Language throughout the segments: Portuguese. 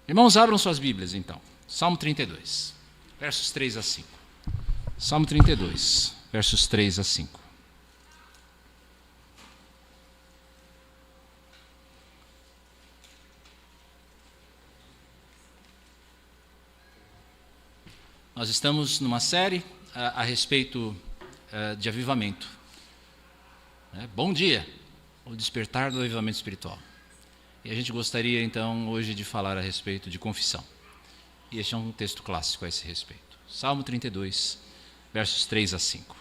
Irmãos, abram suas Bíblias, então. Salmo 32, versos 3 a 5. Salmo 32, versos 3 a 5. Nós estamos numa série a respeito de avivamento. Bom dia, o despertar do avivamento espiritual. E a gente gostaria, então, hoje de falar a respeito de confissão. E este é um texto clássico a esse respeito. Salmo 32, versos 3 a 5.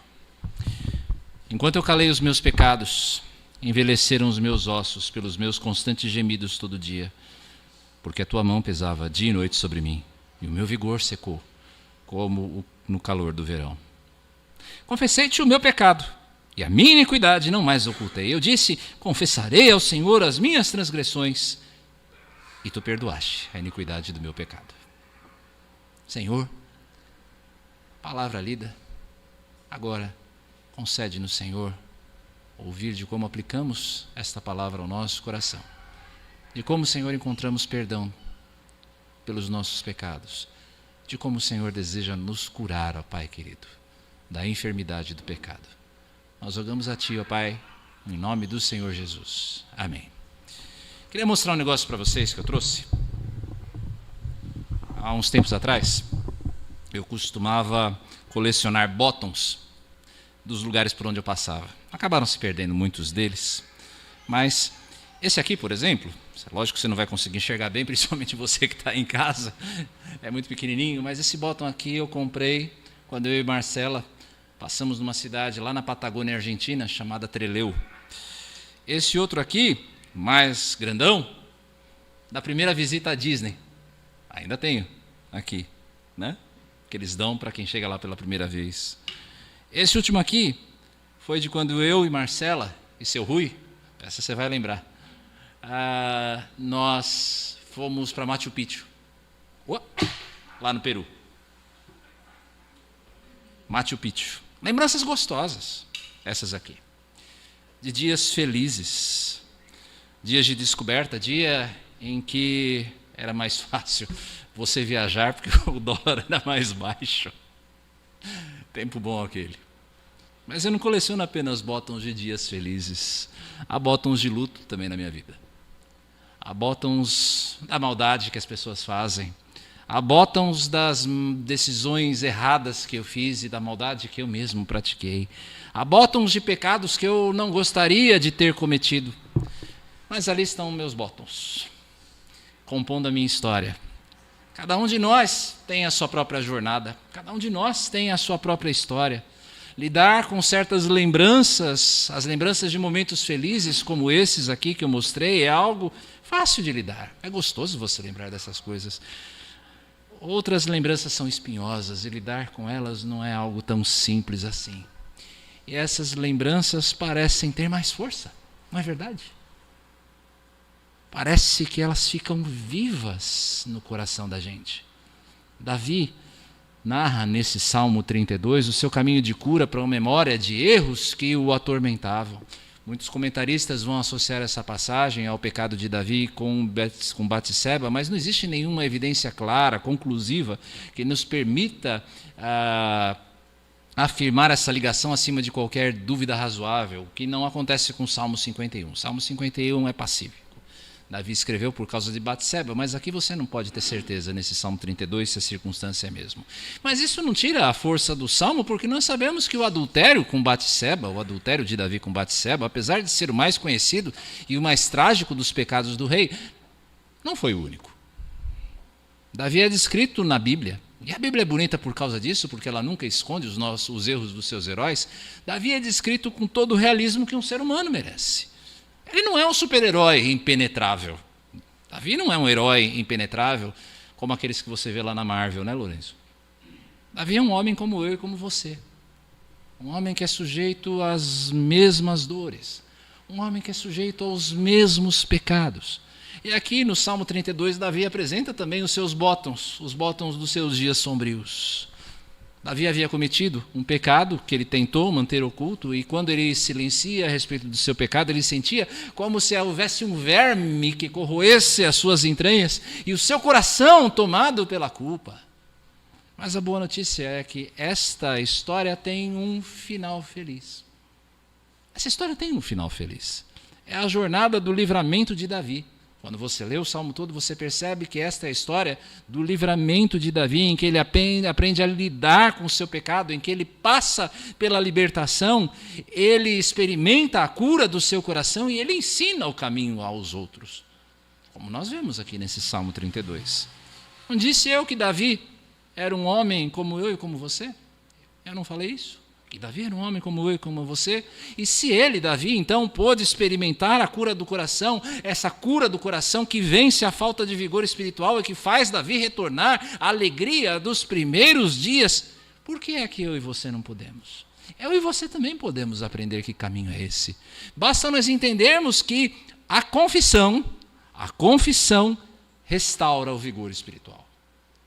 Enquanto eu calei os meus pecados, envelheceram os meus ossos pelos meus constantes gemidos todo dia, porque a tua mão pesava dia e noite sobre mim, e o meu vigor secou, como no calor do verão. Confessei-te o meu pecado, e a minha iniquidade não mais ocultei. Eu disse, confessarei ao Senhor as minhas transgressões, e tu perdoaste a iniquidade do meu pecado. Senhor, palavra lida, agora concede-nos, Senhor, ouvir de como aplicamos esta palavra ao nosso coração, de como, Senhor, encontramos perdão pelos nossos pecados, de como o Senhor deseja nos curar, ó Pai querido, da enfermidade do pecado. Nós rogamos a Ti, ó Pai, em nome do Senhor Jesus. Amém. Queria mostrar um negócio para vocês que eu trouxe. Há uns tempos atrás, eu costumava colecionar bottoms dos lugares por onde eu passava. Acabaram se perdendo muitos deles, mas esse aqui, por exemplo, lógico que você não vai conseguir enxergar bem, principalmente você que está em casa, é muito pequenininho, mas esse bottom aqui eu comprei quando eu e Marcela passamos numa cidade lá na Patagônia, Argentina, chamada Trelew. Esse outro aqui, mais grandão, da primeira visita à Disney. Ainda tenho aqui, né? Que eles dão para quem chega lá pela primeira vez. Esse último aqui foi de quando eu e Marcela e seu Rui, essa você vai lembrar, nós fomos para Machu Picchu, lá no Peru. Machu Picchu. Lembranças gostosas, essas aqui. De dias felizes, dias de descoberta, dia em que era mais fácil você viajar porque o dólar era mais baixo. Tempo bom aquele. Mas eu não coleciono apenas bottoms de dias felizes. Há bottoms de luto também na minha vida. Há bottoms da maldade que as pessoas fazem. Há bottoms das decisões erradas que eu fiz e da maldade que eu mesmo pratiquei. Há bottoms de pecados que eu não gostaria de ter cometido. Mas ali estão meus bottoms, compondo a minha história. Cada um de nós tem a sua própria jornada. Cada um de nós tem a sua própria história. Lidar com certas lembranças, as lembranças de momentos felizes como esses aqui que eu mostrei, é algo fácil de lidar. É gostoso você lembrar dessas coisas. Outras lembranças são espinhosas e lidar com elas não é algo tão simples assim. E essas lembranças parecem ter mais força, não é verdade? Parece que elas ficam vivas no coração da gente. Davi narra nesse Salmo 32 o seu caminho de cura para uma memória de erros que o atormentavam. Muitos comentaristas vão associar essa passagem ao pecado de Davi com Batseba, mas não existe nenhuma evidência clara, conclusiva, que nos permita afirmar essa ligação acima de qualquer dúvida razoável, que não acontece com o Salmo 51. Salmo 51 é pacífico. Davi escreveu por causa de Batseba, mas aqui você não pode ter certeza nesse Salmo 32 se a circunstância é mesmo. Mas isso não tira a força do Salmo, porque nós sabemos que o adultério com Batseba, o adultério de Davi com Batseba, apesar de ser o mais conhecido e o mais trágico dos pecados do rei, não foi o único. Davi é descrito na Bíblia, e a Bíblia é bonita por causa disso, porque ela nunca esconde os erros dos seus heróis. Davi é descrito com todo o realismo que um ser humano merece. Ele não é um super-herói impenetrável. Davi não é um herói impenetrável como aqueles que você vê lá na Marvel, né, Lourenço? Davi é um homem como eu e como você. Um homem que é sujeito às mesmas dores. Um homem que é sujeito aos mesmos pecados. E aqui no Salmo 32, Davi apresenta também os seus bottoms, os bottoms dos seus dias sombrios. Davi havia cometido um pecado que ele tentou manter oculto, e quando ele silencia a respeito do seu pecado, ele sentia como se houvesse um verme que corroesse as suas entranhas e o seu coração tomado pela culpa. Mas a boa notícia é que esta história tem um final feliz. Essa história tem um final feliz. É a jornada do livramento de Davi. Quando você lê o Salmo todo, você percebe que esta é a história do livramento de Davi, em que ele aprende a lidar com o seu pecado, em que ele passa pela libertação, ele experimenta a cura do seu coração e ele ensina o caminho aos outros. Como nós vemos aqui nesse Salmo 32. Não disse eu que Davi era um homem como eu e como você? Eu não falei isso? Que Davi era um homem como eu e como você, e se ele, Davi, então pôde experimentar a cura do coração, essa cura do coração que vence a falta de vigor espiritual e que faz Davi retornar à alegria dos primeiros dias, por que é que eu e você não podemos? Eu e você também podemos aprender que caminho é esse. Basta nós entendermos que a confissão restaura o vigor espiritual.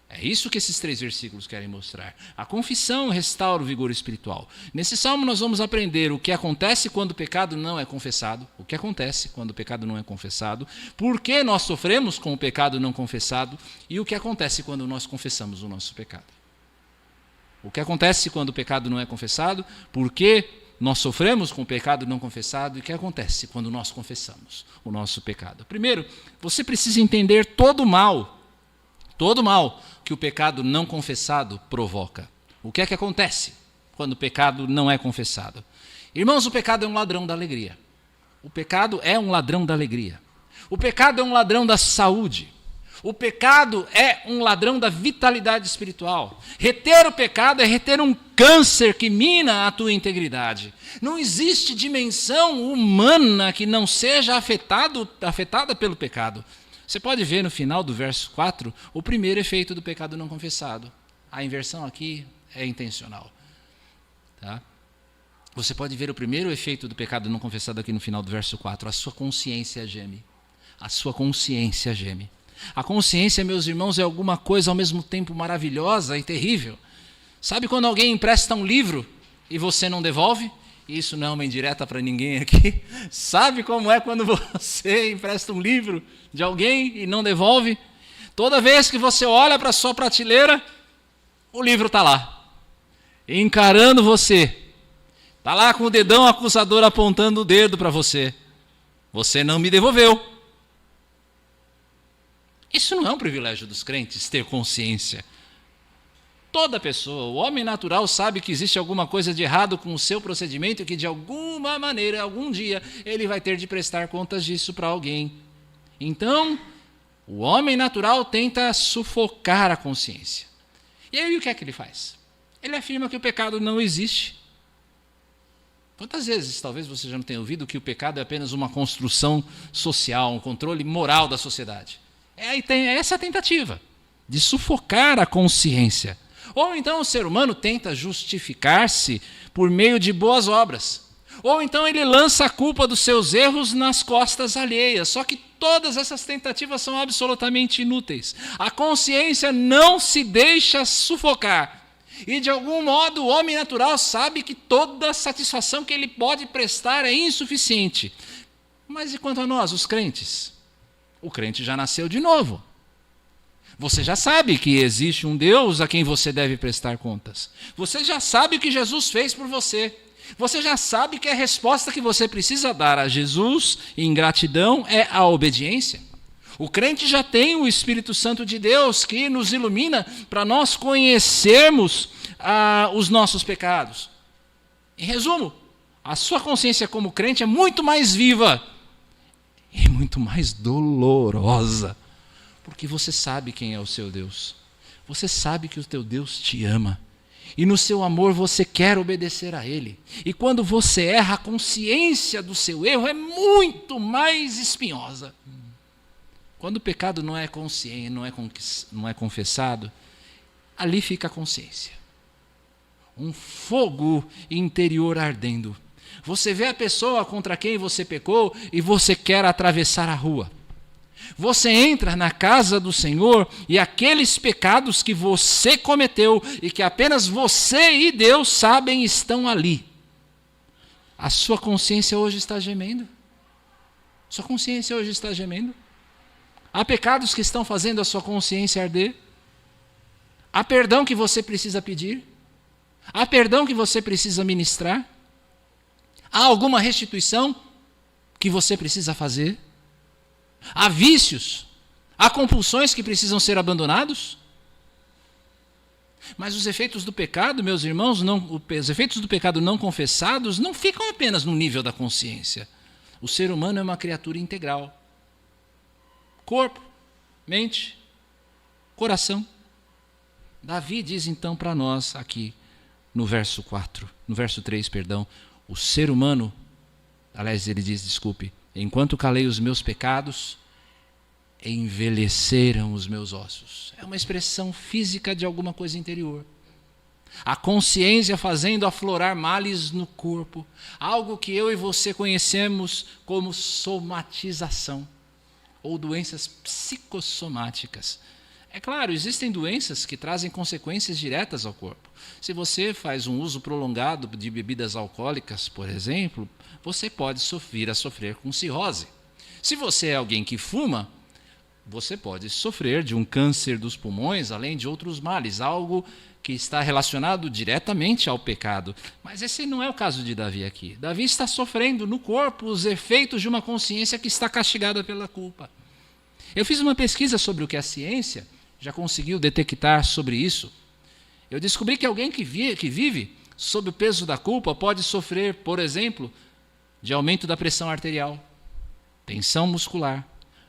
É isso que esses 3 versículos querem mostrar. A confissão restaura o vigor espiritual. Nesse salmo nós vamos aprender o que acontece quando o pecado não é confessado, o que acontece quando o pecado não é confessado, por que nós sofremos com o pecado não confessado e o que acontece quando nós confessamos o nosso pecado. O que acontece quando o pecado não é confessado, por que nós sofremos com o pecado não confessado e o que acontece quando nós confessamos o nosso pecado. Primeiro, você precisa entender todo o mal que o pecado não confessado provoca. O que é que acontece quando o pecado não é confessado? Irmãos, o pecado é um ladrão da alegria. O pecado é um ladrão da alegria. O pecado é um ladrão da saúde. O pecado é um ladrão da vitalidade espiritual. Reter o pecado é reter um câncer que mina a tua integridade. Não existe dimensão humana que não seja afetada pelo pecado. Você pode ver no final do verso 4 o primeiro efeito do pecado não confessado. A inversão aqui é intencional. Tá? Você pode ver o primeiro efeito do pecado não confessado aqui no final do verso 4. A sua consciência geme. A sua consciência geme. A consciência, meus irmãos, é alguma coisa ao mesmo tempo maravilhosa e terrível. Sabe quando alguém empresta um livro e você não devolve? Isso não é uma indireta para ninguém aqui. Sabe como é quando você empresta um livro de alguém e não devolve? Toda vez que você olha para a sua prateleira, o livro está lá, encarando você. Está lá com o dedão acusador apontando o dedo para você. Você não me devolveu. Isso não é um privilégio dos crentes, ter consciência. Toda pessoa, o homem natural sabe que existe alguma coisa de errado com o seu procedimento e que de alguma maneira, algum dia, ele vai ter de prestar contas disso para alguém. Então, o homem natural tenta sufocar a consciência. E aí o que é que ele faz? Ele afirma que o pecado não existe. Quantas vezes, talvez você já não tenha ouvido, que o pecado é apenas uma construção social, um controle moral da sociedade. É essa a tentativa de sufocar a consciência. Ou então o ser humano tenta justificar-se por meio de boas obras. Ou então ele lança a culpa dos seus erros nas costas alheias. Só que todas essas tentativas são absolutamente inúteis. A consciência não se deixa sufocar. E de algum modo o homem natural sabe que toda satisfação que ele pode prestar é insuficiente. Mas e quanto a nós, os crentes? O crente já nasceu de novo. Você já sabe que existe um Deus a quem você deve prestar contas. Você já sabe o que Jesus fez por você. Você já sabe que a resposta que você precisa dar a Jesus em gratidão é a obediência. O crente já tem o Espírito Santo de Deus que nos ilumina para nós conhecermos os nossos pecados. Em resumo, a sua consciência como crente é muito mais viva e muito mais dolorosa. Porque você sabe quem é o seu Deus. Você sabe que o teu Deus te ama. E no seu amor você quer obedecer a Ele. E quando você erra, a consciência do seu erro é muito mais espinhosa. Quando o pecado não é consciente, não é confessado, ali fica a consciência. Um fogo interior ardendo. Você vê a pessoa contra quem você pecou e você quer atravessar a rua. Você entra na casa do Senhor e aqueles pecados que você cometeu e que apenas você e Deus sabem estão ali. A sua consciência hoje está gemendo? Sua consciência hoje está gemendo? Há pecados que estão fazendo a sua consciência arder? Há perdão que você precisa pedir? Há perdão que você precisa ministrar? Há alguma restituição que você precisa fazer? Há vícios? Há compulsões que precisam ser abandonados? Mas os efeitos do pecado, meus irmãos, os efeitos do pecado não confessados não ficam apenas no nível da consciência. O ser humano é uma criatura integral. Corpo, mente, coração. Davi diz então para nós aqui no verso 3, o ser humano, aliás, ele diz, desculpe, enquanto calei os meus pecados, envelheceram os meus ossos. É uma expressão física de alguma coisa interior. A consciência fazendo aflorar males no corpo, algo que eu e você conhecemos como somatização, ou doenças psicossomáticas. É claro, existem doenças que trazem consequências diretas ao corpo. Se você faz um uso prolongado de bebidas alcoólicas, por exemplo, você pode vir a sofrer com cirrose. Se você é alguém que fuma, você pode sofrer de um câncer dos pulmões, além de outros males, algo que está relacionado diretamente ao pecado. Mas esse não é o caso de Davi aqui. Davi está sofrendo no corpo os efeitos de uma consciência que está castigada pela culpa. Eu fiz uma pesquisa sobre o que a ciência já conseguiu detectar sobre isso. Eu descobri que alguém que vive sob o peso da culpa pode sofrer, por exemplo, de aumento da pressão arterial, tensão muscular,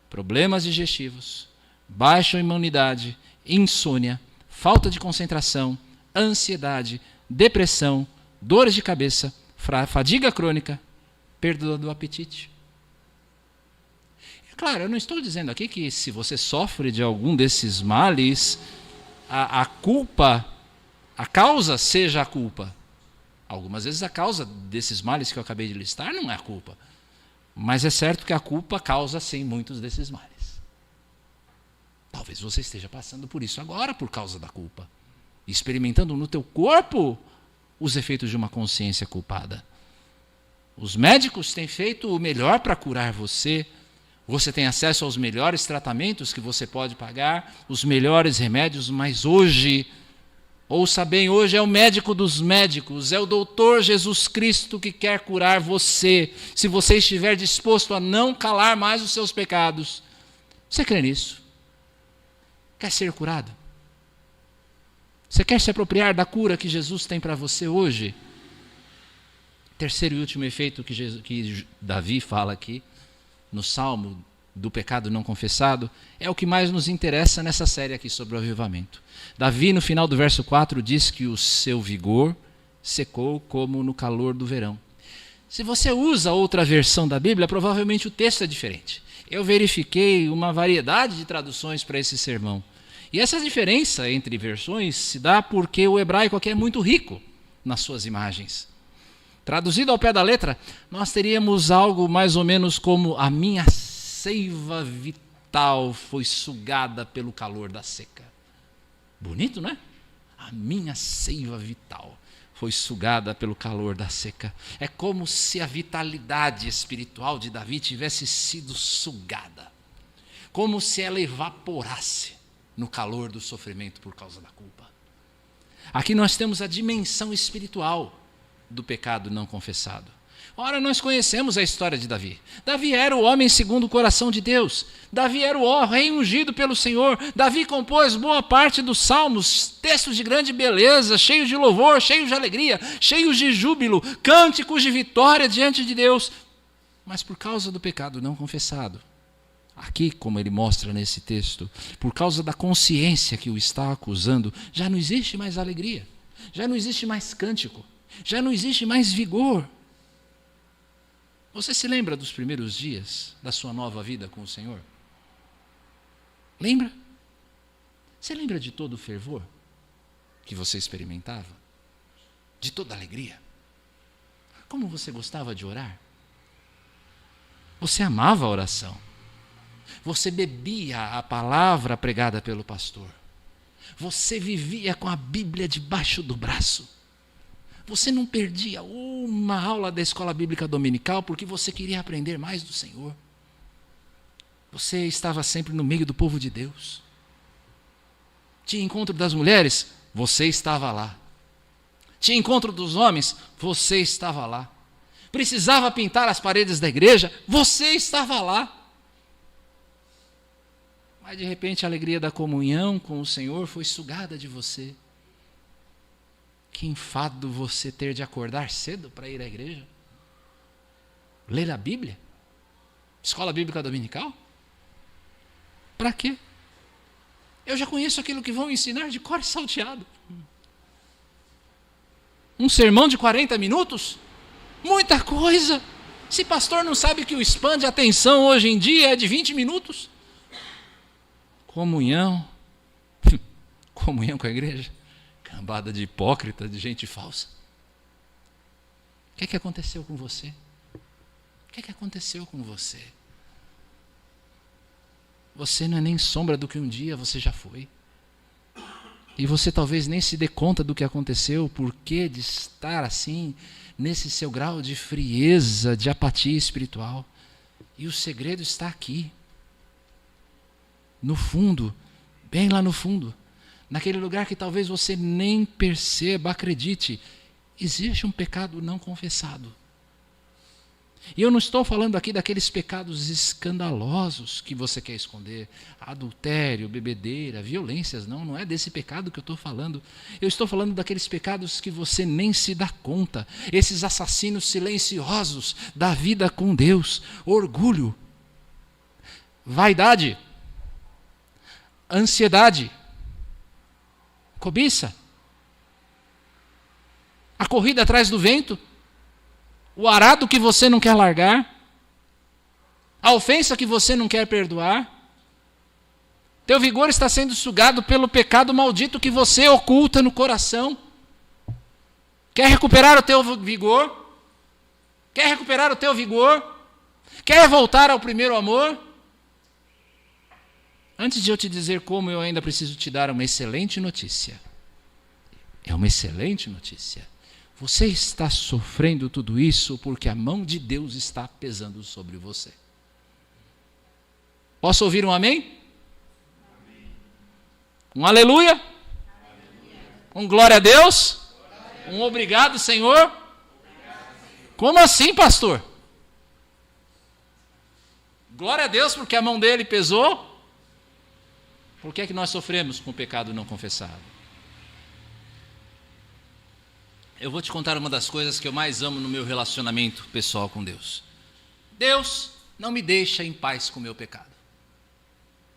problemas digestivos, baixa imunidade, insônia, falta de concentração, ansiedade, depressão, dores de cabeça, fadiga crônica, perda do apetite. Claro, eu não estou dizendo aqui que se você sofre de algum desses males, a culpa, a causa seja a culpa. Algumas vezes a causa desses males que eu acabei de listar não é a culpa. Mas é certo que a culpa causa, sim, muitos desses males. Talvez você esteja passando por isso agora por causa da culpa. Experimentando no teu corpo os efeitos de uma consciência culpada. Os médicos têm feito o melhor para curar você. Você tem acesso aos melhores tratamentos que você pode pagar, os melhores remédios, mas hoje, ouça bem, hoje é o médico dos médicos, é o doutor Jesus Cristo que quer curar você, se você estiver disposto a não calar mais os seus pecados. Você crê nisso? Quer ser curado? Você quer se apropriar da cura que Jesus tem para você hoje? Terceiro e último efeito que Davi fala aqui, no Salmo do pecado não confessado, é o que mais nos interessa nessa série aqui sobre o avivamento. Davi, no final do verso 4, diz que o seu vigor secou como no calor do verão. Se você usa outra versão da Bíblia, provavelmente o texto é diferente. Eu verifiquei uma variedade de traduções para esse sermão. E essa diferença entre versões se dá porque o hebraico aqui é muito rico nas suas imagens. Traduzido ao pé da letra, nós teríamos algo mais ou menos como: a minha seiva vital foi sugada pelo calor da seca. Bonito, não é? A minha seiva vital foi sugada pelo calor da seca. É como se a vitalidade espiritual de Davi tivesse sido sugada. Como se ela evaporasse no calor do sofrimento por causa da culpa. Aqui nós temos a dimensão espiritual do pecado não confessado. Ora, nós conhecemos a história de Davi. Davi era o homem segundo o coração de Deus. Davi era o rei ungido pelo Senhor. Davi compôs boa parte dos salmos, textos de grande beleza, cheios de louvor, cheios de alegria, cheios de júbilo, cânticos de vitória diante de Deus. Mas por causa do pecado não confessado, aqui, como ele mostra nesse texto, por causa da consciência que o está acusando, já não existe mais alegria, já não existe mais cântico, já não existe mais vigor. Você se lembra dos primeiros dias da sua nova vida com o Senhor? Lembra? Você lembra de todo o fervor que você experimentava? De toda a alegria? Como você gostava de orar? Você amava a oração. Você bebia a palavra pregada pelo pastor. Você vivia com a Bíblia debaixo do braço. Você não perdia uma aula da escola bíblica dominical porque você queria aprender mais do Senhor. Você estava sempre no meio do povo de Deus. Tinha encontro das mulheres? Você estava lá. Tinha encontro dos homens? Você estava lá. Precisava pintar as paredes da igreja? Você estava lá. Mas de repente a alegria da comunhão com o Senhor foi sugada de você. Que enfado você ter de acordar cedo para ir à igreja? Ler a Bíblia? Escola bíblica dominical? Para quê? Eu já conheço aquilo que vão ensinar de cor salteado. Um sermão de 40 minutos? Muita coisa. Se pastor não sabe que o span de atenção hoje em dia é de 20 minutos. Comunhão. Comunhão com a igreja. Cambada de hipócrita, de gente falsa. O que aconteceu com você? O que aconteceu com você? Você não é nem sombra do que um dia você já foi. E você talvez nem se dê conta do que aconteceu, o porquê de estar assim, nesse seu grau de frieza, de apatia espiritual. E o segredo está aqui. No fundo, bem lá no fundo. Naquele lugar que talvez você nem perceba, acredite, existe um pecado não confessado. E eu não estou falando aqui daqueles pecados escandalosos que você quer esconder, adultério, bebedeira, violências, não é desse pecado que eu estou falando. Eu estou falando daqueles pecados que você nem se dá conta, esses assassinos silenciosos da vida com Deus, orgulho, vaidade, ansiedade, cobiça, a corrida atrás do vento, o arado que você não quer largar, a ofensa que você não quer perdoar. Teu vigor está sendo sugado pelo pecado maldito que você oculta no coração. Quer recuperar o teu vigor? Quer recuperar o teu vigor? Quer voltar ao primeiro amor? Antes de eu te dizer como, eu ainda preciso te dar uma excelente notícia. É uma excelente notícia. Você está sofrendo tudo isso porque a mão de Deus está pesando sobre você. Posso ouvir um amém? Um aleluia? Um glória a Deus? Um obrigado, Senhor? Como assim, pastor? Glória a Deus porque a mão dele pesou? Por que é que nós sofremos com o pecado não confessado? Eu vou te contar uma das coisas que eu mais amo no meu relacionamento pessoal com Deus. Deus não me deixa em paz com o meu pecado.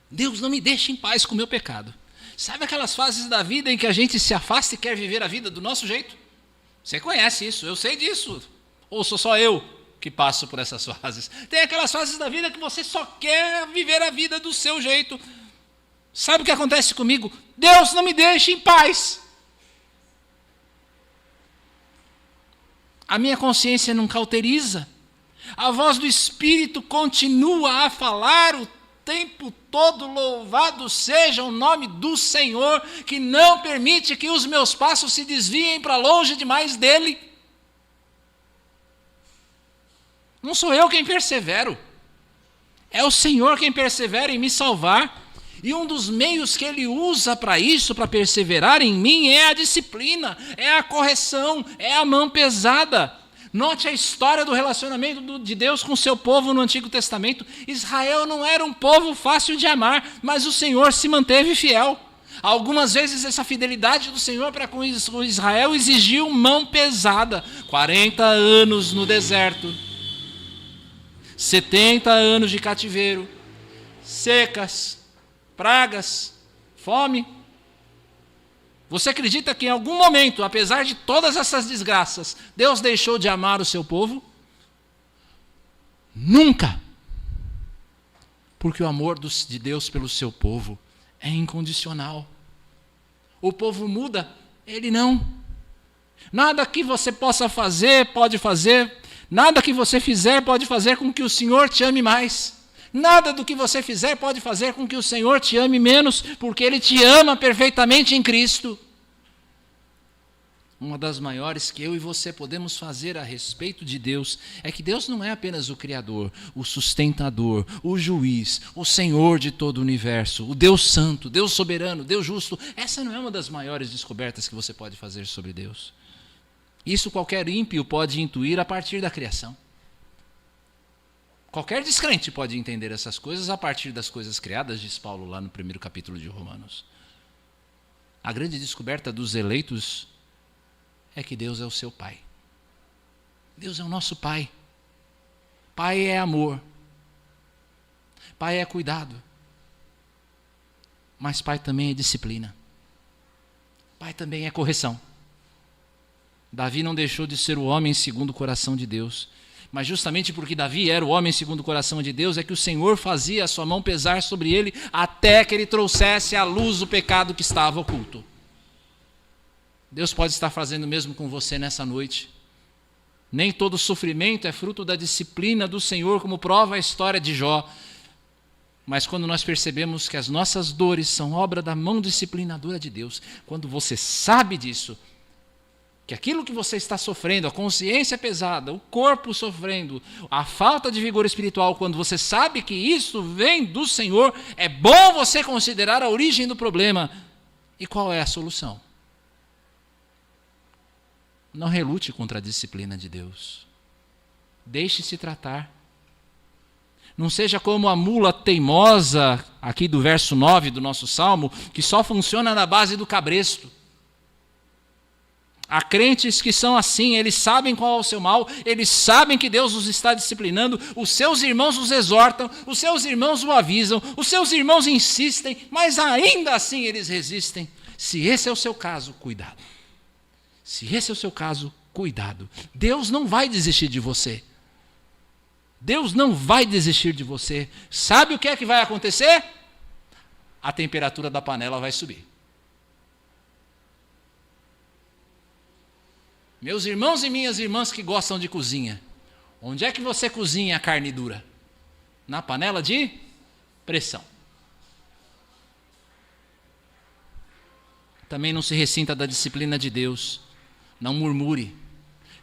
Deus não me deixa em paz com o meu pecado. Sabe aquelas fases da vida em que a gente se afasta e quer viver a vida do nosso jeito? Você conhece isso, eu sei disso. Ou sou só eu que passo por essas fases? Tem aquelas fases da vida que você só quer viver a vida do seu jeito. Sabe o que acontece comigo? Deus não me deixa em paz. A minha consciência não cauteriza. A voz do Espírito continua a falar o tempo todo. Louvado seja o nome do Senhor, que não permite que os meus passos se desviem para longe demais dele. Não sou eu quem persevero. É o Senhor quem persevera em me salvar. E um dos meios que ele usa para isso, para perseverar em mim, é a disciplina, é a correção, é a mão pesada. Note a história do relacionamento de Deus com o seu povo no Antigo Testamento. Israel não era um povo fácil de amar, mas o Senhor se manteve fiel. Algumas vezes essa fidelidade do Senhor para com Israel exigiu mão pesada. 40 anos no deserto, 70 anos de cativeiro, secas, pragas, fome. Você acredita que em algum momento, apesar de todas essas desgraças, Deus deixou de amar o seu povo? Nunca. Porque o amor de Deus pelo seu povo é incondicional. O povo muda, ele não. Nada que você possa fazer, pode fazer. Nada que você fizer pode fazer com que o Senhor te ame mais. Nada do que você fizer pode fazer com que o Senhor te ame menos, porque Ele te ama perfeitamente em Cristo. Uma das maiores que eu e você podemos fazer a respeito de Deus é que Deus não é apenas o Criador, o sustentador, o juiz, o Senhor de todo o universo, o Deus santo, Deus soberano, Deus justo. Essa não é uma das maiores descobertas que você pode fazer sobre Deus. Isso qualquer ímpio pode intuir a partir da criação. Qualquer descrente pode entender essas coisas a partir das coisas criadas, diz Paulo lá no 1º capítulo de Romanos. A grande descoberta dos eleitos é que Deus é o seu Pai. Deus é o nosso Pai. Pai é amor. Pai é cuidado. Mas Pai também é disciplina. Pai também é correção. Davi não deixou de ser o homem segundo o coração de Deus. Mas justamente porque Davi era o homem segundo o coração de Deus, é que o Senhor fazia a sua mão pesar sobre ele até que ele trouxesse à luz o pecado que estava oculto. Deus pode estar fazendo o mesmo com você nessa noite. Nem todo sofrimento é fruto da disciplina do Senhor, como prova a história de Jó. Mas quando nós percebemos que as nossas dores são obra da mão disciplinadora de Deus, quando você sabe disso, que aquilo que você está sofrendo, a consciência pesada, o corpo sofrendo, a falta de vigor espiritual, quando você sabe que isso vem do Senhor, é bom você considerar a origem do problema. E qual é a solução? Não relute contra a disciplina de Deus. Deixe-se tratar. Não seja como a mula teimosa, aqui do verso 9 do nosso salmo, que só funciona na base do cabresto. Há crentes que são assim, eles sabem qual é o seu mal, eles sabem que Deus os está disciplinando, os seus irmãos os exortam, os seus irmãos o avisam, os seus irmãos insistem, mas ainda assim eles resistem. Se esse é o seu caso, cuidado. Se esse é o seu caso, cuidado. Deus não vai desistir de você. Deus não vai desistir de você. Sabe o que é que vai acontecer? A temperatura da panela vai subir. Meus irmãos e minhas irmãs que gostam de cozinha, onde é que você cozinha a carne dura? Na panela de pressão. Também não se ressinta da disciplina de Deus. Não murmure.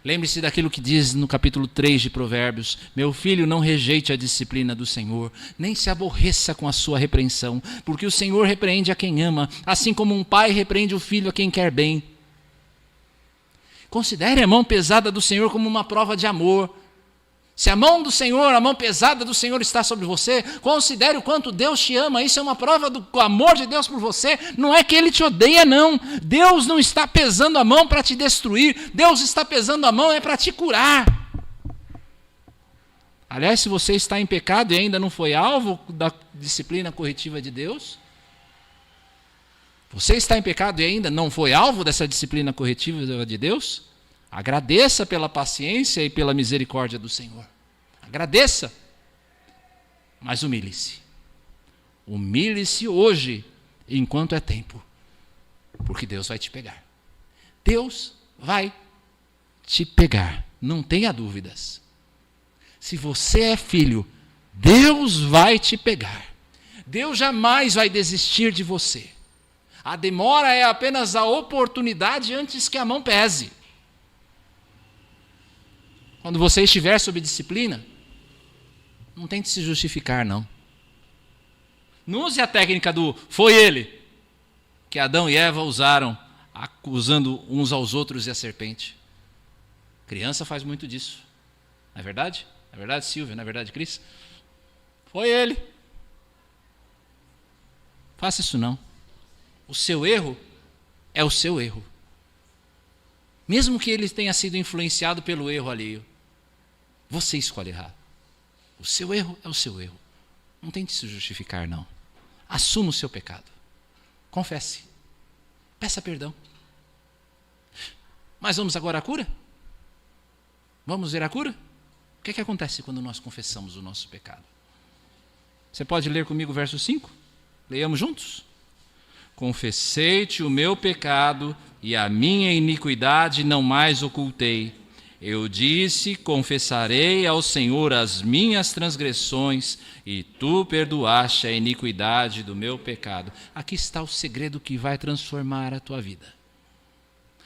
Lembre-se daquilo que diz no capítulo 3 de Provérbios: meu filho, não rejeite a disciplina do Senhor, nem se aborreça com a sua repreensão, porque o Senhor repreende a quem ama, assim como um pai repreende o filho a quem quer bem. Considere a mão pesada do Senhor como uma prova de amor. Se a mão do Senhor, a mão pesada do Senhor está sobre você, considere o quanto Deus te ama. Isso é uma prova do amor de Deus por você. Não é que Ele te odeia, não. Deus não está pesando a mão para te destruir. Deus está pesando a mão para te curar. Aliás, se você está em pecado e ainda não foi alvo da disciplina corretiva de Deus, você está em pecado e ainda não foi alvo dessa disciplina corretiva de Deus? Agradeça pela paciência e pela misericórdia do Senhor. Agradeça. Mas humilhe-se. Humilhe-se hoje, enquanto é tempo. Porque Deus vai te pegar. Deus vai te pegar. Não tenha dúvidas. Se você é filho, Deus vai te pegar. Deus jamais vai desistir de você. A demora é apenas a oportunidade antes que a mão pese. Quando você estiver sob disciplina, não tente se justificar, não. Não use a técnica do foi ele, que Adão e Eva usaram, acusando uns aos outros e a serpente. Criança faz muito disso. Não é verdade? Não é verdade, Silvia? Não é verdade, Cris? Foi ele. Faça isso não. O seu erro é o seu erro. Mesmo que ele tenha sido influenciado pelo erro alheio, você escolhe errar. O seu erro é o seu erro. Não tente se justificar, não. Assuma o seu pecado. Confesse. Peça perdão. Mas vamos agora à cura? Vamos ver a cura? O que é que acontece quando nós confessamos o nosso pecado? Você pode ler comigo o verso 5? Leiamos juntos? Confessei-te o meu pecado e a minha iniquidade não mais ocultei. Eu disse: confessarei ao Senhor as minhas transgressões, e tu perdoaste a iniquidade do meu pecado. Aqui está o segredo que vai transformar a tua vida.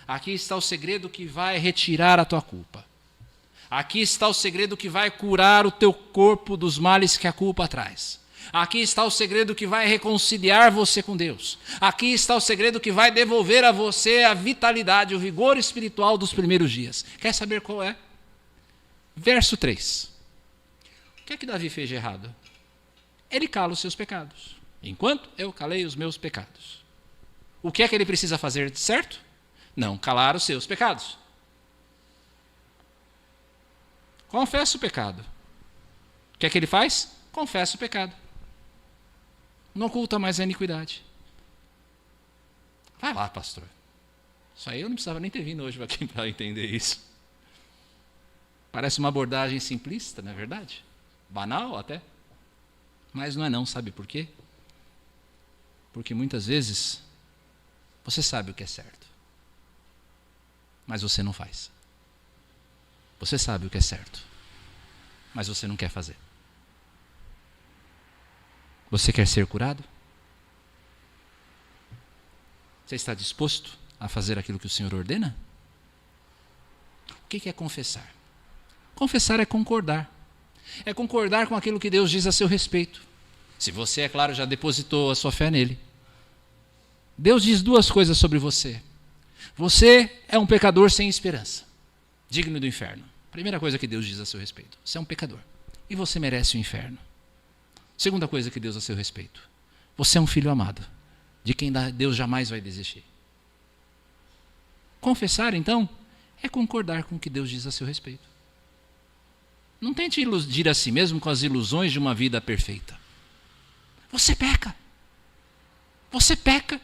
Aqui está o segredo que vai retirar a tua culpa. Aqui está o segredo que vai curar o teu corpo dos males que a culpa traz. Aqui está o segredo que vai reconciliar você com Deus. Aqui está o segredo que vai devolver a você a vitalidade, o vigor espiritual dos primeiros dias. Quer saber qual é? Verso 3. O que é que Davi fez de errado? Ele cala os seus pecados, enquanto eu calei os meus pecados. O que é que ele precisa fazer de certo? Não calar os seus pecados. Confessa o pecado. O que é que ele faz? Confessa o pecado. Não oculta mais a iniquidade. Vai lá, pastor. Isso aí eu não precisava nem ter vindo hoje aqui para entender isso. Parece uma abordagem simplista, não é verdade? Banal até. Mas não é não, sabe por quê? Porque muitas vezes você sabe o que é certo, mas você não faz. Você sabe o que é certo, mas você não quer fazer. Você quer ser curado? Você está disposto a fazer aquilo que o Senhor ordena? O que é confessar? Confessar é concordar. É concordar com aquilo que Deus diz a seu respeito. Se você, é claro, já depositou a sua fé nele. Deus diz duas coisas sobre você. Você é um pecador sem esperança, digno do inferno. Primeira coisa que Deus diz a seu respeito. Você é um pecador e você merece o inferno. Segunda coisa que Deus a seu respeito. Você é um filho amado, de quem Deus jamais vai desistir. Confessar, então, é concordar com o que Deus diz a seu respeito. Não tente iludir a si mesmo com as ilusões de uma vida perfeita. Você peca. Você peca.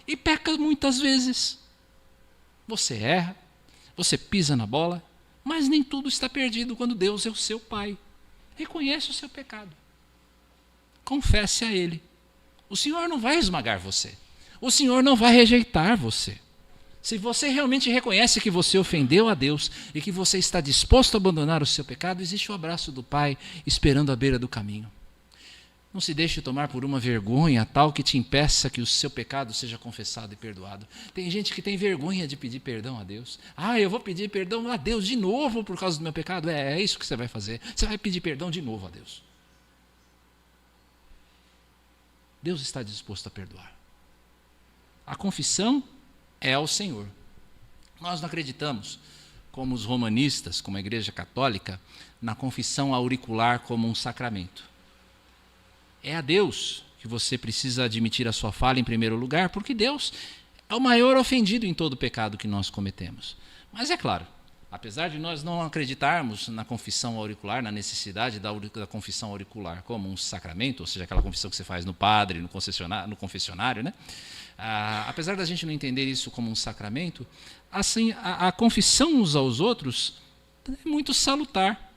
E peca muitas vezes. Você erra, você pisa na bola, mas nem tudo está perdido quando Deus é o seu Pai. Reconhece o seu pecado. Confesse a Ele. O Senhor não vai esmagar você. O Senhor não vai rejeitar você. Se você realmente reconhece que você ofendeu a Deus e que você está disposto a abandonar o seu pecado, existe o abraço do Pai esperando à beira do caminho. Não se deixe tomar por uma vergonha tal que te impeça que o seu pecado seja confessado e perdoado. Tem gente que tem vergonha de pedir perdão a Deus. Eu vou pedir perdão a Deus de novo por causa do meu pecado. É isso que você vai fazer. Você vai pedir perdão de novo a Deus. Deus está disposto a perdoar. A confissão é ao Senhor. Nós não acreditamos, como os romanistas, como a Igreja Católica, na confissão auricular como um sacramento. É a Deus que você precisa admitir a sua falha em primeiro lugar, porque Deus é o maior ofendido em todo o pecado que nós cometemos. Mas é claro, apesar de nós não acreditarmos na confissão auricular, na necessidade da confissão auricular como um sacramento, ou seja, aquela confissão que você faz no padre, no confessionário, né? Apesar da gente não entender isso como um sacramento, assim, a confissão uns aos outros é muito salutar.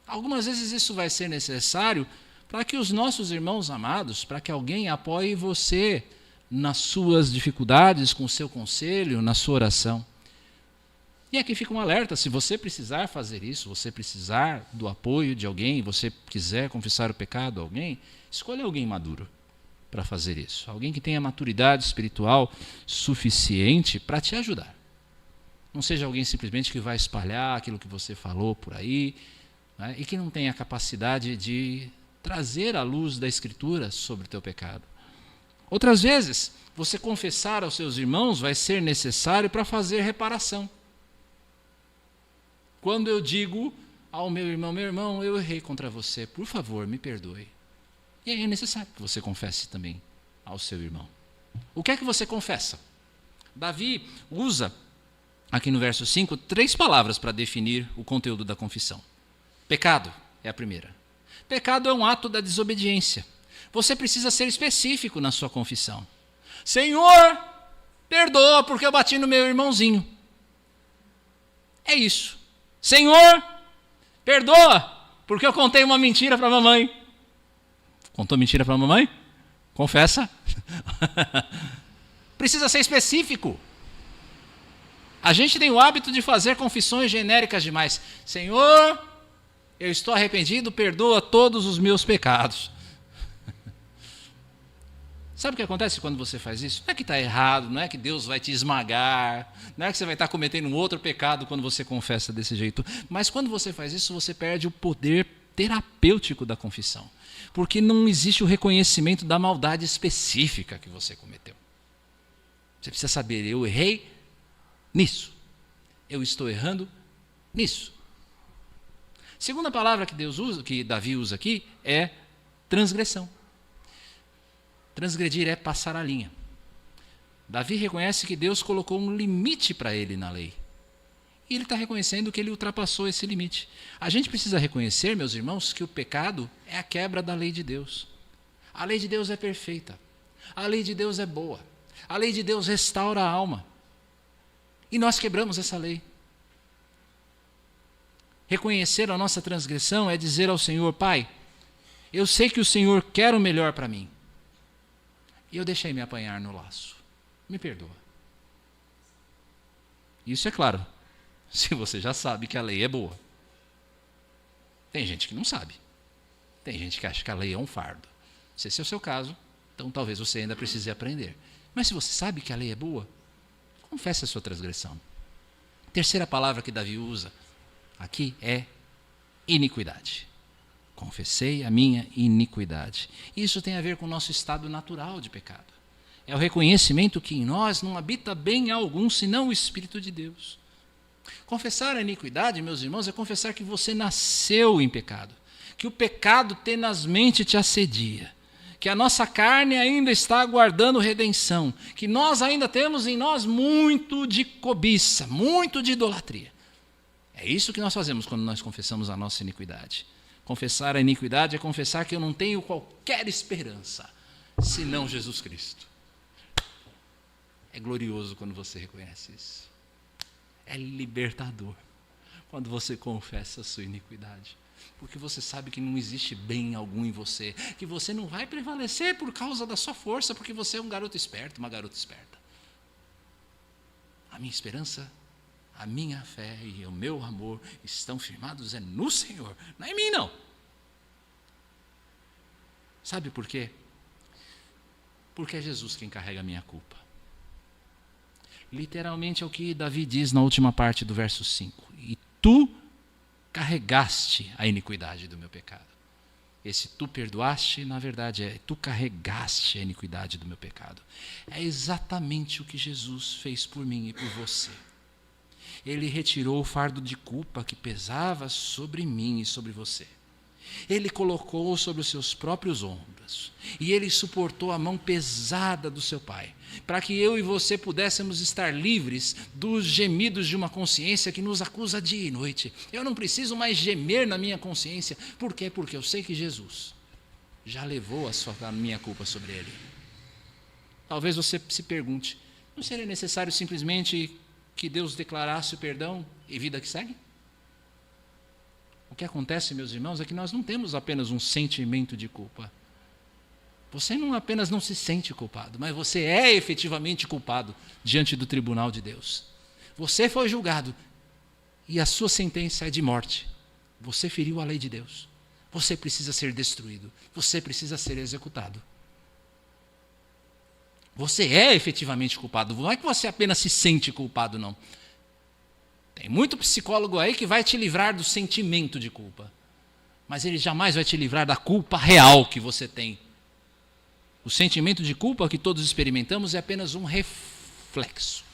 Algumas vezes isso vai ser necessário para que os nossos irmãos amados, para que alguém apoie você nas suas dificuldades, com o seu conselho, na sua oração. E aqui fica um alerta: se você precisar fazer isso, você precisar do apoio de alguém, você quiser confessar o pecado a alguém, escolha alguém maduro para fazer isso. Alguém que tenha maturidade espiritual suficiente para te ajudar. Não seja alguém simplesmente que vai espalhar aquilo que você falou por aí, né, e que não tenha a capacidade de trazer a luz da Escritura sobre o teu pecado. Outras vezes, você confessar aos seus irmãos vai ser necessário para fazer reparação. Quando eu digo ao meu irmão, eu errei contra você, por favor, me perdoe. E aí é necessário que você confesse também ao seu irmão. O que é que você confessa? Davi usa, aqui no verso 5, 3 palavras para definir o conteúdo da confissão. Pecado é a primeira. Pecado é um ato da desobediência. Você precisa ser específico na sua confissão. Senhor, perdoa porque eu bati no meu irmãozinho. É isso. Senhor, perdoa porque eu contei uma mentira para a mamãe. Contou mentira para a mamãe? Confessa. Precisa ser específico. A gente tem o hábito de fazer confissões genéricas demais. Senhor, eu estou arrependido, perdoa todos os meus pecados. Sabe o que acontece quando você faz isso? Não é que está errado, não é que Deus vai te esmagar, não é que você vai estar cometendo um outro pecado quando você confessa desse jeito. Mas quando você faz isso, você perde o poder terapêutico da confissão. Porque não existe o reconhecimento da maldade específica que você cometeu. Você precisa saber, eu errei nisso. Eu estou errando nisso. Segunda palavra que Deus usa, que Davi usa aqui, é transgressão. Transgredir é passar a linha. Davi reconhece que Deus colocou um limite para ele na lei. E ele está reconhecendo que ele ultrapassou esse limite. A gente precisa reconhecer, meus irmãos, que o pecado é a quebra da lei de Deus. A lei de Deus é perfeita. A lei de Deus é boa. A lei de Deus restaura a alma. E nós quebramos essa lei. Reconhecer a nossa transgressão é dizer ao Senhor, Pai, eu sei que o Senhor quer o melhor para mim. E eu deixei me apanhar no laço. Me perdoa. Isso é claro, se você já sabe que a lei é boa. Tem gente que não sabe. Tem gente que acha que a lei é um fardo. Se esse é o seu caso, então talvez você ainda precise aprender. Mas se você sabe que a lei é boa, confesse a sua transgressão. Terceira palavra que Davi usa aqui é iniquidade. Confessei a minha iniquidade. Isso tem a ver com o nosso estado natural de pecado. É o reconhecimento que em nós não habita bem algum, senão o Espírito de Deus. Confessar a iniquidade, meus irmãos, é confessar que você nasceu em pecado, que o pecado tenazmente te assedia, que a nossa carne ainda está aguardando redenção, que nós ainda temos em nós muito de cobiça, muito de idolatria. É isso que nós fazemos quando nós confessamos a nossa iniquidade. Confessar a iniquidade é confessar que eu não tenho qualquer esperança, senão Jesus Cristo. É glorioso quando você reconhece isso. É libertador quando você confessa a sua iniquidade. Porque você sabe que não existe bem algum em você, que você não vai prevalecer por causa da sua força, porque você é um garoto esperto, uma garota esperta. A minha esperança, a minha fé e o meu amor estão firmados no Senhor, não é em mim não. Sabe por quê? Porque é Jesus quem carrega a minha culpa. Literalmente é o que Davi diz na última parte do verso 5. E tu carregaste a iniquidade do meu pecado. Esse tu perdoaste, na verdade, é tu carregaste a iniquidade do meu pecado. É exatamente o que Jesus fez por mim e por você. Ele retirou o fardo de culpa que pesava sobre mim e sobre você. Ele colocou sobre os seus próprios ombros. E ele suportou a mão pesada do seu Pai, para que eu e você pudéssemos estar livres dos gemidos de uma consciência que nos acusa dia e noite. Eu não preciso mais gemer na minha consciência. Por quê? Porque eu sei que Jesus já levou a minha culpa sobre ele. Talvez você se pergunte, não seria necessário simplesmente que Deus declarasse o perdão e vida que segue? O que acontece, meus irmãos, é que nós não temos apenas um sentimento de culpa. Você não apenas não se sente culpado, mas você é efetivamente culpado diante do tribunal de Deus. Você foi julgado e a sua sentença é de morte. Você feriu a lei de Deus. Você precisa ser destruído. Você precisa ser executado. Você é efetivamente culpado. Não é que você apenas se sente culpado, não. Tem muito psicólogo aí que vai te livrar do sentimento de culpa. Mas ele jamais vai te livrar da culpa real que você tem. O sentimento de culpa que todos experimentamos é apenas um reflexo.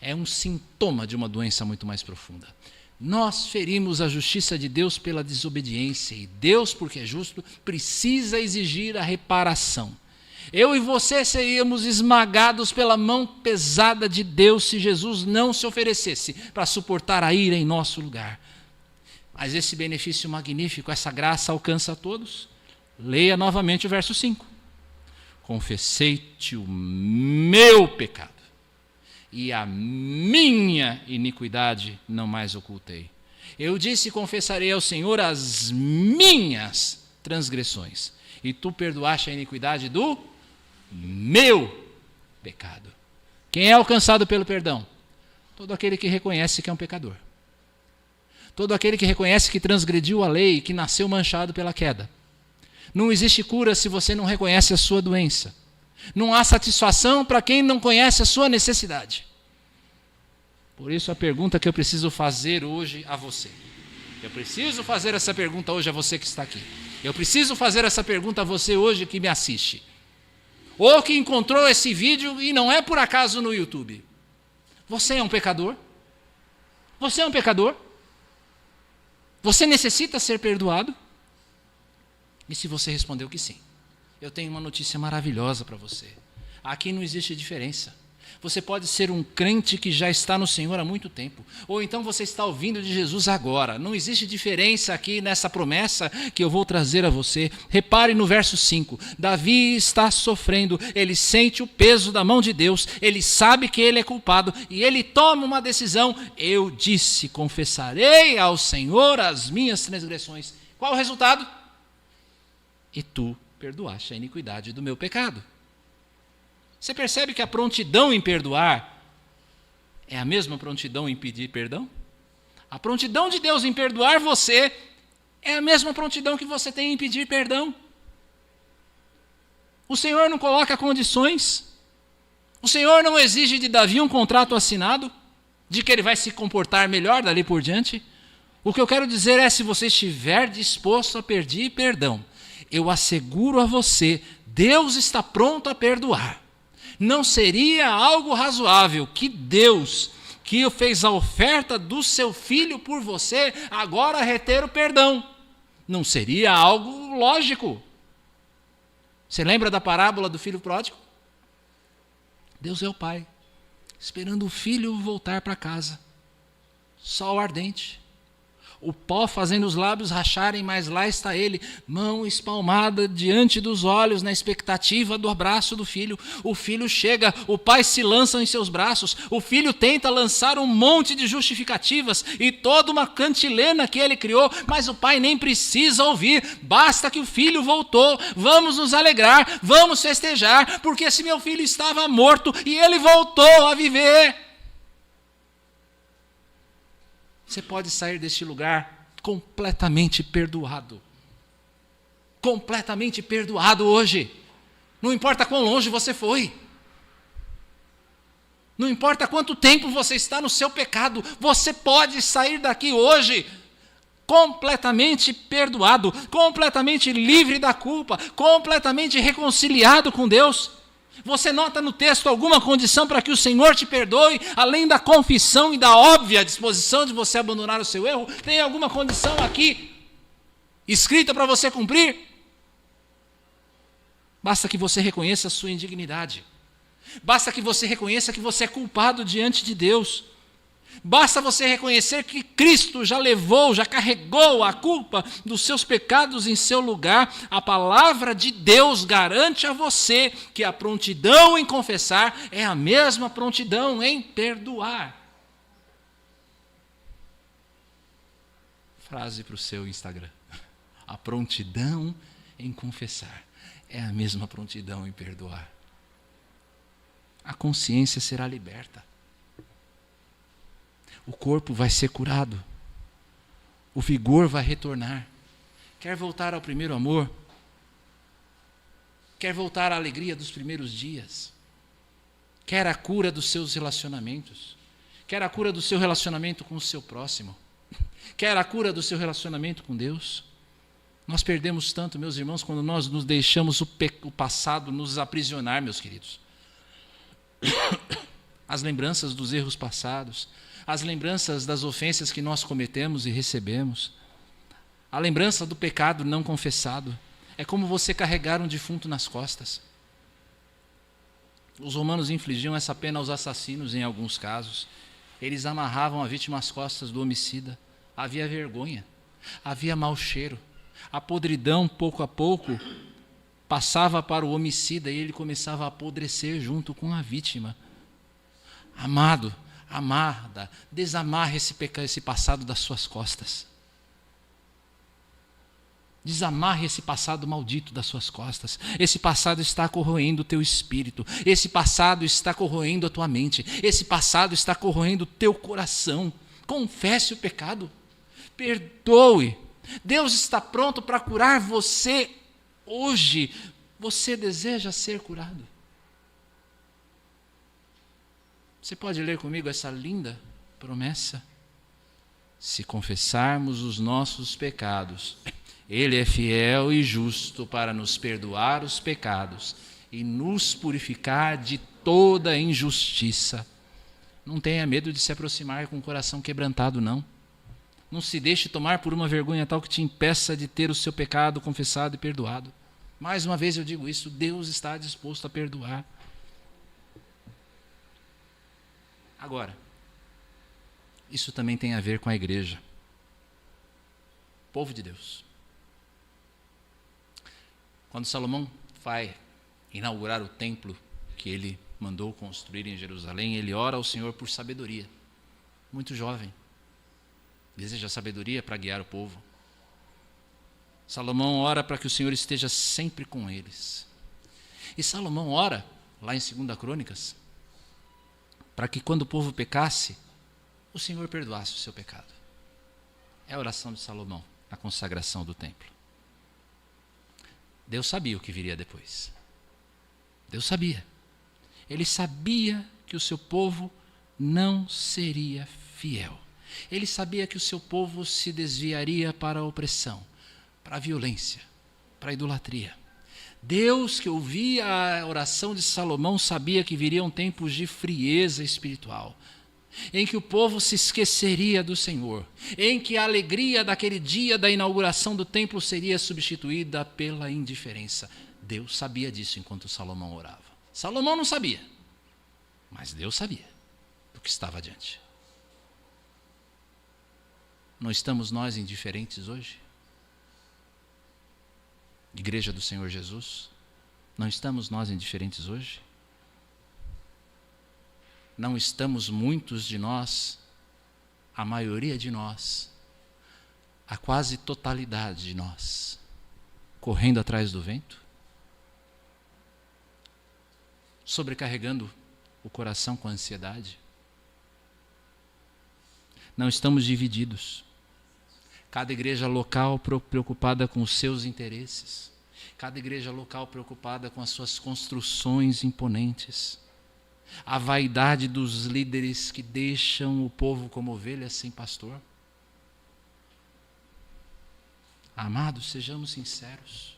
É um sintoma de uma doença muito mais profunda. Nós ferimos a justiça de Deus pela desobediência. E Deus, porque é justo, precisa exigir a reparação. Eu e você seríamos esmagados pela mão pesada de Deus se Jesus não se oferecesse para suportar a ira em nosso lugar. Mas esse benefício magnífico, essa graça alcança a todos. Leia novamente o verso 5. Confessei-te o meu pecado e a minha iniquidade não mais ocultei. Eu disse: confessarei ao Senhor as minhas transgressões, e tu perdoaste a iniquidade do meu pecado. Quem é alcançado pelo perdão? Todo aquele que reconhece que é um pecador. Todo aquele que reconhece que transgrediu a lei e que nasceu manchado pela queda. Não existe cura se você não reconhece a sua doença. Não há satisfação para quem não conhece a sua necessidade. Por isso a pergunta que eu preciso fazer hoje a você. Eu preciso fazer essa pergunta hoje a você que está aqui. Eu preciso fazer essa pergunta a você hoje que me assiste. Ou que encontrou esse vídeo e não é por acaso no YouTube. Você é um pecador? Você é um pecador? Você necessita ser perdoado? E se você respondeu que sim, eu tenho uma notícia maravilhosa para você. Aqui não existe diferença. Você pode ser um crente que já está no Senhor há muito tempo, ou então você está ouvindo de Jesus agora. Não existe diferença aqui nessa promessa que eu vou trazer a você. Repare no verso 5. Davi está sofrendo, ele sente o peso da mão de Deus, ele sabe que ele é culpado e ele toma uma decisão. Eu disse, confessarei ao Senhor as minhas transgressões. Qual o resultado? E tu perdoaste a iniquidade do meu pecado. Você percebe que a prontidão em perdoar é a mesma prontidão em pedir perdão? A prontidão de Deus em perdoar você é a mesma prontidão que você tem em pedir perdão. O Senhor não coloca condições. O Senhor não exige de Davi um contrato assinado, de que ele vai se comportar melhor dali por diante. O que eu quero dizer é, se você estiver disposto a pedir perdão, eu asseguro a você, Deus está pronto a perdoar. Não seria algo razoável que Deus, que fez a oferta do seu filho por você, agora reter o perdão? Não seria algo lógico. Você lembra da parábola do filho pródigo? Deus é o pai, esperando o filho voltar para casa. Sol ardente. O pó fazendo os lábios racharem, mas lá está ele, mão espalmada diante dos olhos, na expectativa do abraço do filho. O filho chega, o pai se lança em seus braços, o filho tenta lançar um monte de justificativas e toda uma cantilena que ele criou, mas o pai nem precisa ouvir, basta que o filho voltou, vamos nos alegrar, vamos festejar, porque esse meu filho estava morto e ele voltou a viver. Você pode sair deste lugar completamente perdoado. Completamente perdoado hoje. Não importa quão longe você foi. Não importa quanto tempo você está no seu pecado. Você pode sair daqui hoje completamente perdoado, completamente livre da culpa, completamente reconciliado com Deus. Você nota no texto alguma condição para que o Senhor te perdoe, além da confissão e da óbvia disposição de você abandonar o seu erro? Tem alguma condição aqui escrita para você cumprir? Basta que você reconheça a sua indignidade. Basta que você reconheça que você é culpado diante de Deus. Basta você reconhecer que Cristo já levou, já carregou a culpa dos seus pecados em seu lugar. A palavra de Deus garante a você que a prontidão em confessar é a mesma prontidão em perdoar. Frase para o seu Instagram. A prontidão em confessar é a mesma prontidão em perdoar. A consciência será liberta. O corpo vai ser curado. O vigor vai retornar. Quer voltar ao primeiro amor? Quer voltar à alegria dos primeiros dias? Quer a cura dos seus relacionamentos? Quer a cura do seu relacionamento com o seu próximo? Quer a cura do seu relacionamento com Deus? Nós perdemos tanto, meus irmãos, quando nós nos deixamos o passado nos aprisionar, meus queridos. As lembranças dos erros passados, as lembranças das ofensas que nós cometemos e recebemos, a lembrança do pecado não confessado, é como você carregar um defunto nas costas. Os romanos infligiam essa pena aos assassinos em alguns casos. Eles amarravam a vítima às costas do homicida. Havia vergonha, havia mau cheiro. A podridão, pouco a pouco, passava para o homicida e ele começava a apodrecer junto com a vítima. Amado, amada, desamarre esse passado das suas costas. Desamarre esse passado maldito das suas costas. Esse passado está corroendo o teu espírito. Esse passado está corroendo a tua mente. Esse passado está corroendo o teu coração. Confesse o pecado. Perdoe. Deus está pronto para curar você hoje. Você deseja ser curado? Você pode ler comigo essa linda promessa? Se confessarmos os nossos pecados, Ele é fiel e justo para nos perdoar os pecados e nos purificar de toda injustiça. Não tenha medo de se aproximar com o coração quebrantado, não. Não se deixe tomar por uma vergonha tal que te impeça de ter o seu pecado confessado e perdoado. Mais uma vez eu digo isso, Deus está disposto a perdoar. Agora, isso também tem a ver com a igreja. Povo de Deus. Quando Salomão vai inaugurar o templo que ele mandou construir em Jerusalém, ele ora ao Senhor por sabedoria. Muito jovem. Deseja sabedoria para guiar o povo. Salomão ora para que o Senhor esteja sempre com eles. E Salomão ora, lá em 2 Crônicas, para que quando o povo pecasse, o Senhor perdoasse o seu pecado. É a oração de Salomão, na consagração do templo. Deus sabia o que viria depois. Deus sabia. Ele sabia que o seu povo não seria fiel. Ele sabia que o seu povo se desviaria para a opressão, para a violência, para a idolatria. Deus, que ouvia a oração de Salomão, sabia que viriam tempos de frieza espiritual, em que o povo se esqueceria do Senhor, em que a alegria daquele dia da inauguração do templo seria substituída pela indiferença. Deus sabia disso enquanto Salomão orava. Salomão não sabia, mas Deus sabia do que estava adiante. Não estamos nós indiferentes hoje? Igreja do Senhor Jesus, não estamos nós indiferentes hoje? Não estamos muitos de nós, a maioria de nós, a quase totalidade de nós, correndo atrás do vento? Sobrecarregando o coração com ansiedade? Não estamos divididos. Cada igreja local preocupada com os seus interesses. Cada igreja local preocupada com as suas construções imponentes. A vaidade dos líderes que deixam o povo como ovelhas sem pastor. Amados, sejamos sinceros.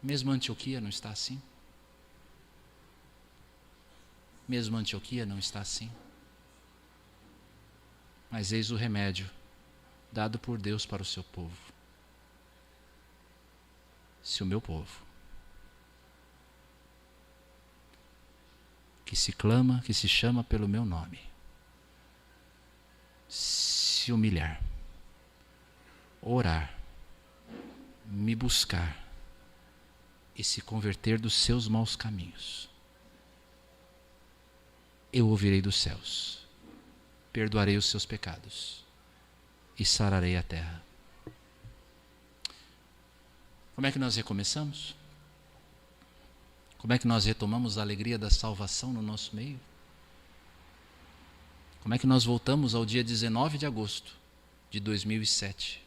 Mesmo Antioquia não está assim? Mesmo Antioquia não está assim? Mas eis o remédio dado por Deus para o seu povo. Se o meu povo, que se clama, que se chama pelo meu nome, se humilhar, orar, me buscar e se converter dos seus maus caminhos, eu ouvirei dos céus, perdoarei os seus pecados e sararei a terra. Como é que nós recomeçamos? Como é que nós retomamos a alegria da salvação no nosso meio? Como é que nós voltamos ao dia 19 de agosto de 2007?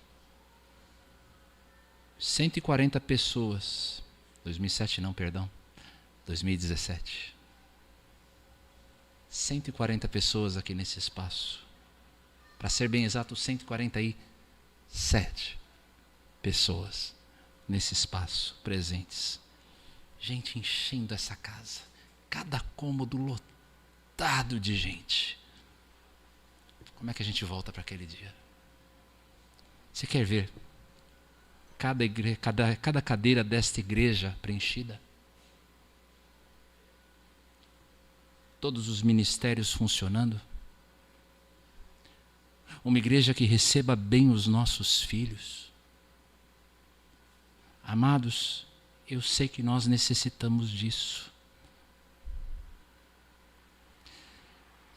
140 pessoas, 2007 não, perdão, 2017. 140 pessoas aqui nesse espaço. Para ser bem exato, 147 pessoas nesse espaço presentes. Gente enchendo essa casa. Cada cômodo lotado de gente. Como é que a gente volta para aquele dia? Você quer ver cada cadeira desta igreja preenchida? Todos os ministérios funcionando? Uma igreja que receba bem os nossos filhos? Amados, eu sei que nós necessitamos disso.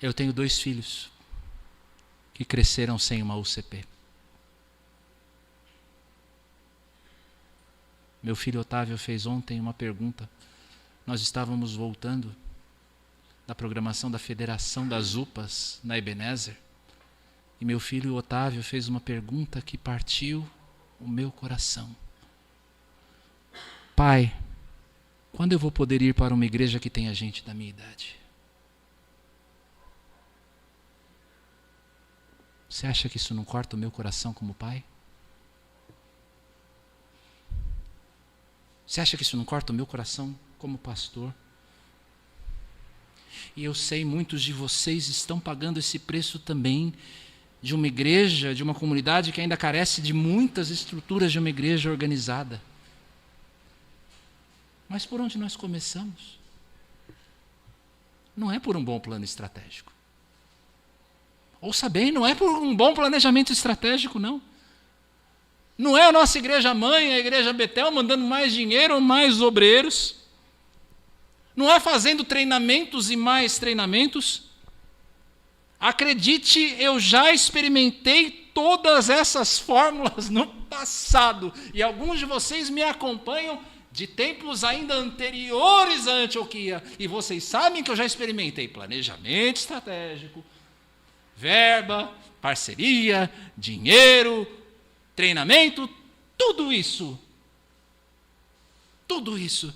Eu tenho 2 filhos que cresceram sem uma UCP. Meu filho Otávio fez ontem uma pergunta. Nós estávamos voltando da programação da Federação das UPAs na Ebenezer. E meu filho Otávio fez uma pergunta que partiu o meu coração. Pai, quando eu vou poder ir para uma igreja que tenha gente da minha idade? Você acha que isso não corta o meu coração como pai? Você acha que isso não corta o meu coração como pastor? E eu sei, muitos de vocês estão pagando esse preço também de uma igreja, de uma comunidade que ainda carece de muitas estruturas de uma igreja organizada. Mas por onde nós começamos? Não é por um bom plano estratégico. Ouça bem, não é por um bom planejamento estratégico, não. Não é a nossa igreja mãe, a igreja Betel, mandando mais dinheiro ou mais obreiros. Não é fazendo treinamentos e mais treinamentos. Acredite, eu já experimentei todas essas fórmulas no passado. E alguns de vocês me acompanham de tempos ainda anteriores à Antioquia. E vocês sabem que eu já experimentei planejamento estratégico, verba, parceria, dinheiro, treinamento, tudo isso. Tudo isso.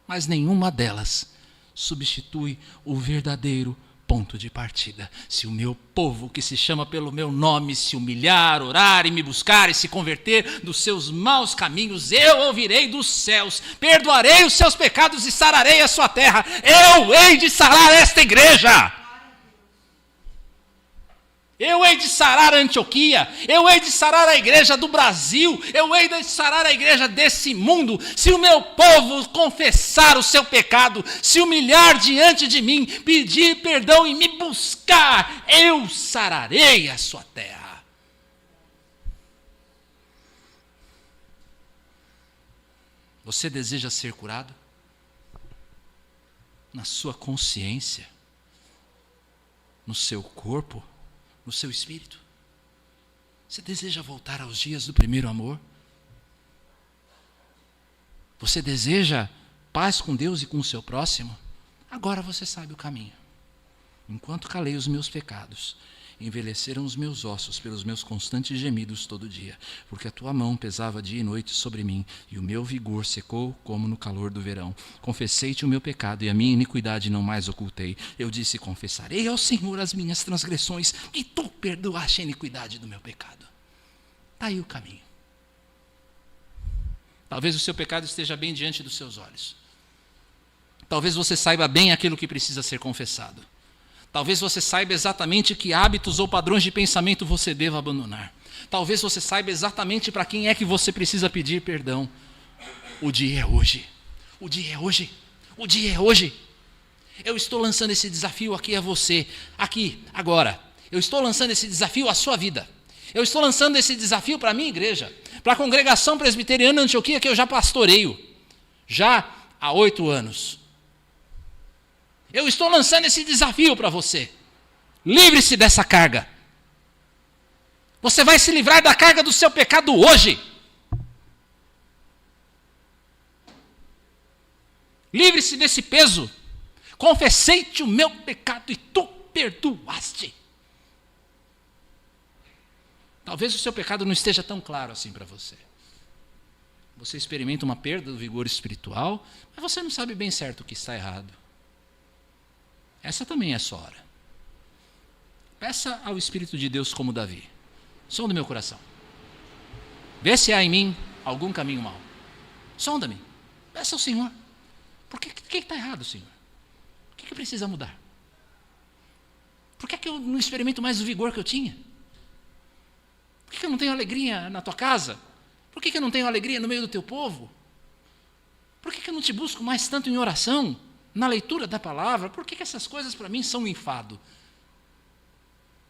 Mas nenhuma delas substitui o verdadeiro ponto de partida. Se o meu povo, que se chama pelo meu nome, se humilhar, orar e me buscar e se converter dos seus maus caminhos, eu ouvirei dos céus, perdoarei os seus pecados e sararei a sua terra. Eu hei de sarar esta igreja. Eu hei de sarar a Antioquia, eu hei de sarar a igreja do Brasil, eu hei de sarar a igreja desse mundo. Se o meu povo confessar o seu pecado, se humilhar diante de mim, pedir perdão e me buscar, eu sararei a sua terra. Você deseja ser curado? Na sua consciência? No seu corpo? No seu espírito? Você deseja voltar aos dias do primeiro amor? Você deseja paz com Deus e com o seu próximo? Agora você sabe o caminho. Enquanto calei os meus pecados, envelheceram os meus ossos pelos meus constantes gemidos todo dia, porque a tua mão pesava dia e noite sobre mim, e o meu vigor secou como no calor do verão. Confessei-te o meu pecado, e a minha iniquidade não mais ocultei. Eu disse, confessarei ao Senhor as minhas transgressões, e tu perdoaste a iniquidade do meu pecado. Está aí o caminho. Talvez o seu pecado esteja bem diante dos seus olhos. Talvez você saiba bem aquilo que precisa ser confessado. Talvez você saiba exatamente que hábitos ou padrões de pensamento você deva abandonar. Talvez você saiba exatamente para quem é que você precisa pedir perdão. O dia é hoje. O dia é hoje. O dia é hoje. Eu estou lançando esse desafio aqui a você. Aqui, agora. Eu estou lançando esse desafio à sua vida. Eu estou lançando esse desafio para a minha igreja. Para a congregação presbiteriana Antioquia que eu já pastoreio. Já há 8 anos. Eu estou lançando esse desafio para você. Livre-se dessa carga. Você vai se livrar da carga do seu pecado hoje. Livre-se desse peso. Confessei-te o meu pecado e tu perdoaste. Talvez o seu pecado não esteja tão claro assim para você. Você experimenta uma perda do vigor espiritual, mas você não sabe bem certo o que está errado. Essa também é a sua hora. Peça ao Espírito de Deus como Davi. Sonda meu coração. Vê se há em mim algum caminho mau. Sonda-me. Peça ao Senhor. Por que está errado, Senhor? O que precisa mudar? Por que eu não experimento mais o vigor que eu tinha? Por que eu não tenho alegria na tua casa? Por que eu não tenho alegria no meio do teu povo? Por que eu não te busco mais tanto em oração? Na leitura da palavra, por que essas coisas para mim são um enfado?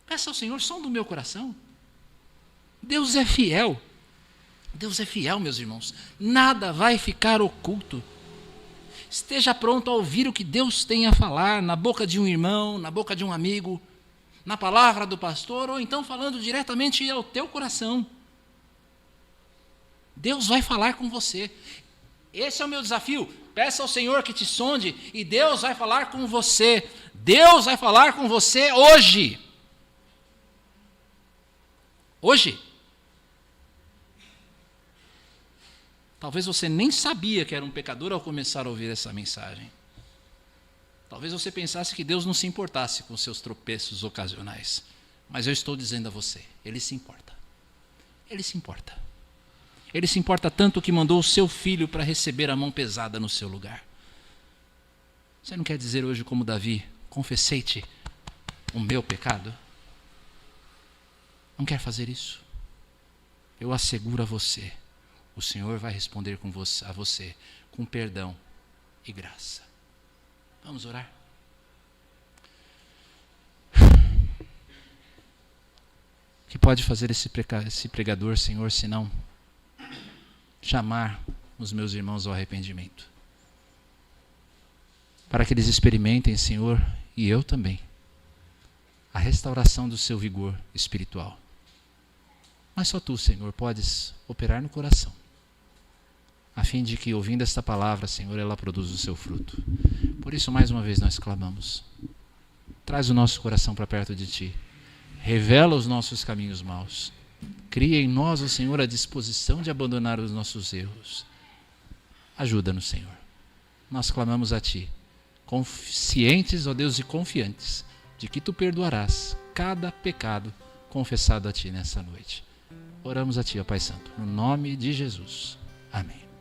Peça ao Senhor, som do meu coração. Deus é fiel. Deus é fiel, meus irmãos. Nada vai ficar oculto. Esteja pronto a ouvir o que Deus tem a falar na boca de um irmão, na boca de um amigo, na palavra do pastor, ou então falando diretamente ao teu coração. Deus vai falar com você. Esse é o meu desafio. Peça ao Senhor que te sonde e Deus vai falar com você. Deus vai falar com você hoje. Hoje. Talvez você nem sabia que era um pecador ao começar a ouvir essa mensagem. Talvez você pensasse que Deus não se importasse com seus tropeços ocasionais. Mas eu estou dizendo a você, Ele se importa. Ele se importa. Ele se importa tanto que mandou o seu filho para receber a mão pesada no seu lugar. Você não quer dizer hoje como Davi, confessei-te o meu pecado? Não quer fazer isso? Eu asseguro a você, o Senhor vai responder a você com perdão e graça. Vamos orar? O que pode fazer esse pregador, Senhor, senão chamar os meus irmãos ao arrependimento? Para que eles experimentem, Senhor, e eu também, a restauração do seu vigor espiritual. Mas só Tu, Senhor, podes operar no coração, a fim de que, ouvindo esta palavra, Senhor, ela produza o seu fruto. Por isso, mais uma vez, nós clamamos. Traz o nosso coração para perto de Ti. Revela os nossos caminhos maus. Cria em nós, ó Senhor, a disposição de abandonar os nossos erros. Ajuda-nos, Senhor. Nós clamamos a Ti, conscientes, ó Deus, e confiantes de que Tu perdoarás cada pecado confessado a Ti nessa noite. Oramos a Ti, ó Pai Santo, no nome de Jesus. Amém.